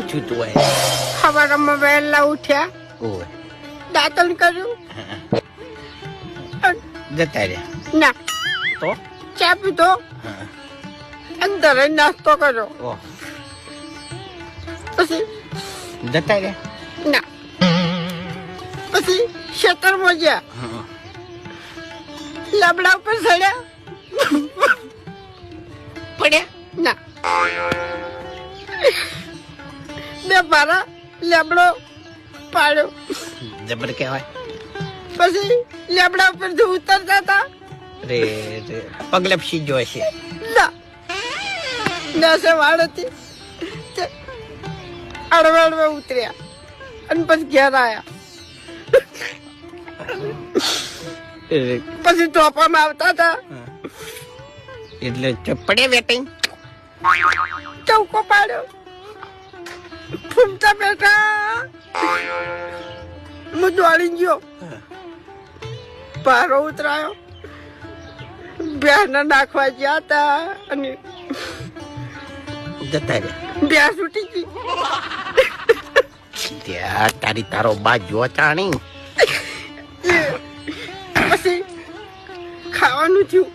થયું તું સવારમાં વહેલા ઉઠ્યા, ઓય દાંતણ કર્યું, જતા રહ્યા ના તો ચા પીધો, અંદર નાસ્તો કર્યો, ઓહ પછી જતા રહ્યા ના પછી ખેતરમાં ગયા, લાબડા ઉપર ચડ્યા, પડ્યા ના બે મારા લેબડો પાડ્યો, જબર કહેવાય પછી લેબડા ઉપરથી ઉતરતા હતા, રે રે પગલપસી જોઈ છે ના નસે વાળ હતી, અડવે અડવે ઉતર્યા અને પછી ઘેર આવ્યા, પછી ટોપામાં આવતા હતા એટલે પડે વેટિંગ ચૌકો પાડ્યો, ફૂમતા બેઠા, હું દોડી ગયો, પારો ઉતરાયો, ભેંસને નાખવા ગયા હતા અને જતા રહ્યા ભેંસ ઉઠી ગઈ, ત્યાં તારી તારો બા જો ચાણી પછી ખાવાનું થયું,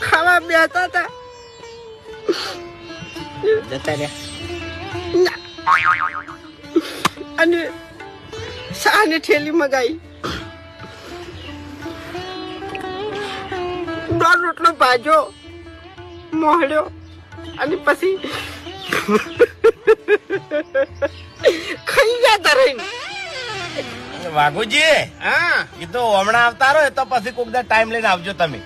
ખાવા બેઠા હતા, જતા રહ્યા ના અને શાની ઠેલી મગાઈ, દોઢ રોટલો ભાજો મોહળ્યો અને પછી ખાઈ જતા રહીને. વાઘુજી હા એ તો હમણાં આવતા રહો તો પછી કોક દા ટાઈમ લઈને આવજો તમે.